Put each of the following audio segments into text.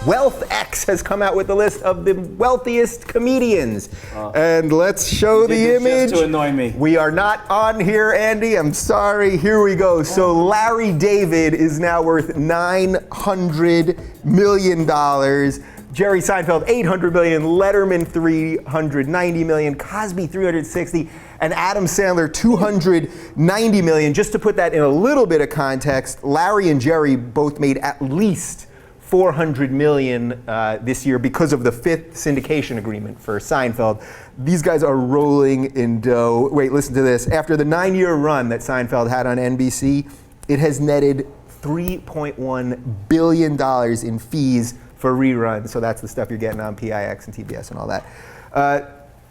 WealthX has come out with a list of the wealthiest comedians. And let's show the image. Just to annoy me. We are not on here, Andy. I'm sorry. Here we go. So Larry David is now worth $900 million. Jerry Seinfeld, $800 million. Letterman, $390 million. Cosby, $360. And Adam Sandler, $290 million. Just to put that in a little bit of context, Larry and Jerry both made at least $400 million this year because of the 5th syndication agreement for Seinfeld. These guys are rolling in dough. Wait, listen to this. After the 9-year run that Seinfeld had on NBC, it has netted $3.1 billion in fees for reruns. So that's the stuff you're getting on PIX and TBS and all that.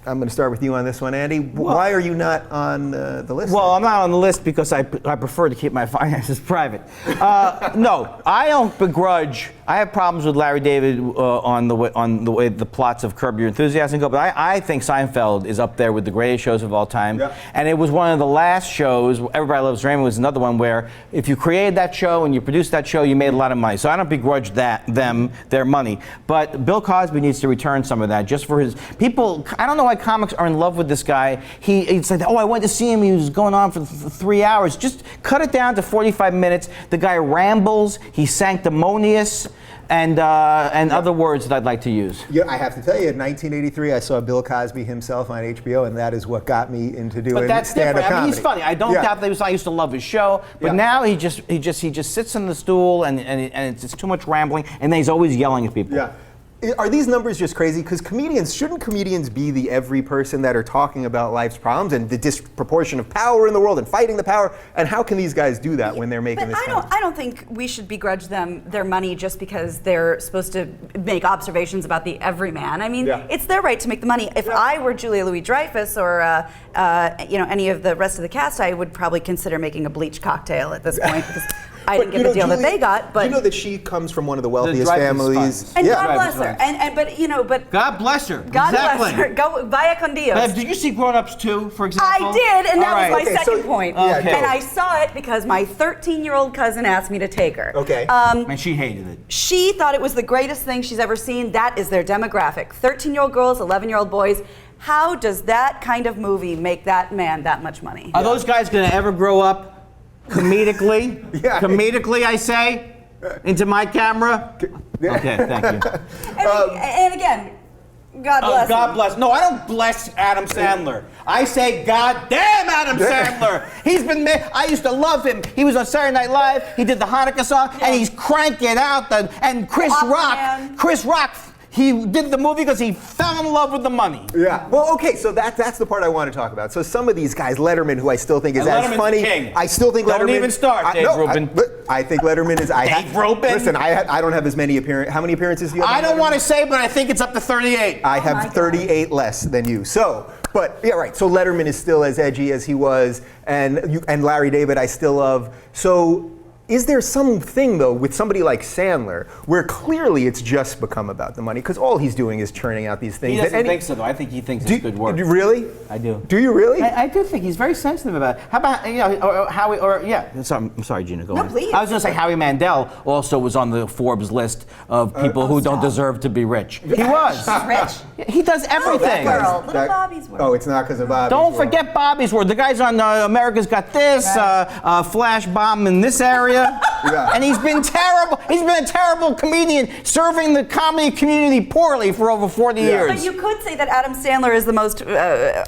I'm going to start with you on this one, Andy. Why are you not on the list? Well, I'm not on the list because I prefer to keep my finances private. No, I don't begrudge. I have problems with Larry David on the way the plots of Curb Your Enthusiasm go, but I think Seinfeld is up there with the greatest shows of all time. Yeah. And it was one of the last shows. Everybody Loves Raymond was another one where if you created that show and you produced that show, you made a lot of money. So I don't begrudge them their money. But Bill Cosby needs to return some of that just for his people. I don't know why comics are in love with this guy. It's like, I went to see him. He was going on for 3 hours. Just cut it down to 45 minutes. The guy rambles. He's sanctimonious. And other words that I'd like to use. Yeah, I have to tell you, in 1983, I saw Bill Cosby himself on HBO, and that is what got me into doing stand-up comedy. I mean, he's funny. I don't doubt that I used to love his show, but now he just sits on the stool and it's too much rambling, and then he's always yelling at people. Yeah. Are these numbers just crazy? Because shouldn't comedians be the every person that are talking about life's problems and the disproportion of power in the world and fighting the power? And how can these guys do that when they're making this kind of... I don't think we should begrudge them their money just because they're supposed to make observations about the everyman. I mean, it's their right to make the money. If I were Julia Louis-Dreyfus or any of the rest of the cast, I would probably consider making a bleach cocktail at this point because I didn't get the deal that they got. But you know that she comes from one of the wealthiest families. And God bless her. But God bless her. God bless her. Go vaya con Dios. Did you see Grown Ups 2, for example? I did, and that was my second point. Okay. And I saw it because my 13-year-old cousin asked me to take her. Okay. And she hated it. She thought it was the greatest thing she's ever seen. That is their demographic. 13-year-old girls, 11-year-old boys. How does that kind of movie make that man that much money? Are those guys going to ever grow up comedically? Comedically, I say, into my camera? Okay, thank you. And again, God bless him. God bless. No, I don't bless Adam Sandler. I say, God damn Adam Sandler. He's been I used to love him. He was on Saturday Night Live. He did the Hanukkah song, and he's cranking out and Chris Rock, he did the movie because he fell in love with the money. Yeah. Well, okay, so that's the part I want to talk about. So some of these guys, Letterman, who I still think is as funny. King. I still think Letterman. Don't even start, Dave Rubin. I think Letterman is. Dave Rubin. Listen, I don't have as many appearances. How many appearances do you have? I don't want to say, but I think it's up to 38. I have 38 less than you. So, but yeah, right. So Letterman is still as edgy as he was, and Larry David I still love. So. Is there something, though, with somebody like Sandler, where clearly it's just become about the money? Because all he's doing is churning out these things. He doesn't think so, though. I think he thinks it's good work. Really? I do. Do you really? I do think he's very sensitive about it. How about Howie, I'm sorry, Gina, go on. No, please. I was going to say Howie Mandel also was on the Forbes list of people who don't deserve to be rich. He was. He's rich? He does everything. Little Bobby's World. Oh, it's not because of Bobby's Don't forget Bobby's World. The guy's on America's Got This, Flash Bomb in this area. And he's been terrible. He's been a terrible comedian, serving the comedy community poorly for over 40 years. But you could say that Adam Sandler is the most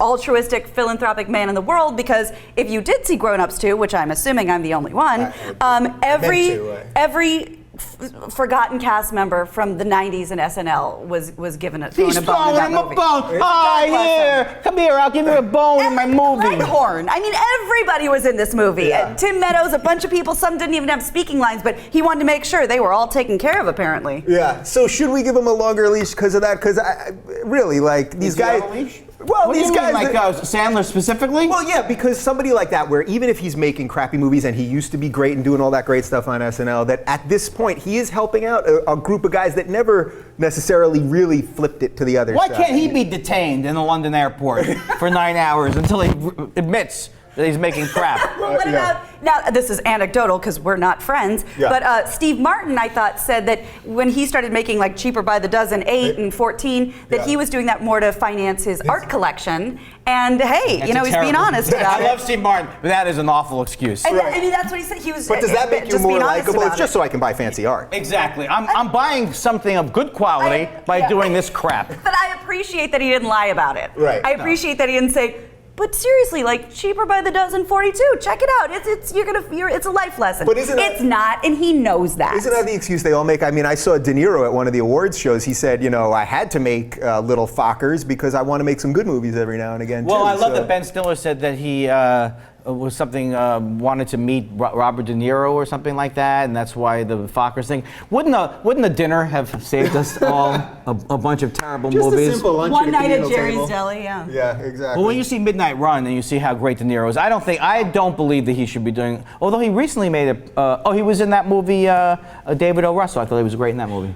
altruistic, philanthropic man in the world because if you did see Grown Ups 2, which I'm assuming I'm the only one, every forgotten cast member from the 90s in SNL was given a bone in that movie. Come here, I'll give you a bone in my movie. Leghorn. I mean, everybody was in this movie. Yeah. Tim Meadows, a bunch of people, some didn't even have speaking lines, but he wanted to make sure they were all taken care of, apparently. Yeah, so should we give him a longer leash because of that? Because really, like, these guys... Well, what these do you guys, mean, like Sandler specifically? Well, yeah, because somebody like that, where even if he's making crappy movies and he used to be great and doing all that great stuff on SNL, that at this point he is helping out a group of guys that never necessarily really flipped it to the other side. Why can't he be detained in the London airport for 9 hours until he admits that he's making crap. Well, what about, now this is anecdotal because we're not friends, but Steve Martin, I thought, said that when he started making like Cheaper by the Dozen 8 and 14, that he was doing that more to finance his art collection. And hey, you know, he's being honest about it. I love Steve Martin, but that is an awful excuse. And I mean, that's what he said. He was. But does that make you just more being honest likable? about It's just it. so I can buy fancy art. Exactly. I'm buying something of good quality by doing this crap. But I appreciate that he didn't lie about it. Right. I appreciate that he didn't say, but seriously, like Cheaper by the Dozen 42. Check it out. It's a life lesson. But isn't that, it's not, and he knows that. Isn't that the excuse they all make? I mean, I saw De Niro at one of the awards shows. He said, you know, I had to make Little Fockers because I want to make some good movies every now and again. Well, too. I love that Ben Stiller said that he was something wanted to meet Robert De Niro or something like that, and that's why the Fockers thing. Wouldn't a dinner have saved us all a bunch of terrible just movies? A simple lunch One night at communal Jerry's table. Deli, yeah. Yeah, exactly. Well, when you see Midnight Run and you see how great De Niro is, I don't believe that he should be doing. Although he recently made he was in that movie David O. Russell. I thought he was great in that movie.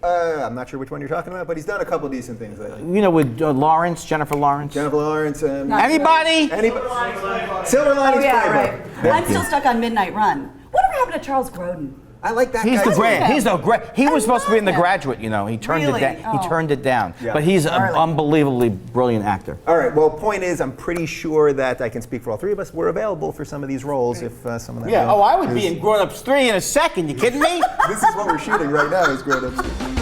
I'm not sure which one you're talking about, but he's done a couple decent things lately. You know, with Jennifer Lawrence. Jennifer Lawrence and Anybody? Silver Linings Right. Playbook. I'm still stuck on Midnight Run. Whatever happened to Charles Grodin? I like that He's guy. the great. him. He's the great. He was supposed to be in The love him. Graduate. You know, he turned Really? it down. Oh. He turned it down. Yeah. But he's an Darling. unbelievably brilliant actor. All right. Well, point is, I'm pretty sure that I can speak for all three of us. We're available for some of these roles if some of that. Yeah. Oh, I would be in Grown Ups 3 in a second. You kidding me? This is what we're shooting right now. Is Grown Ups.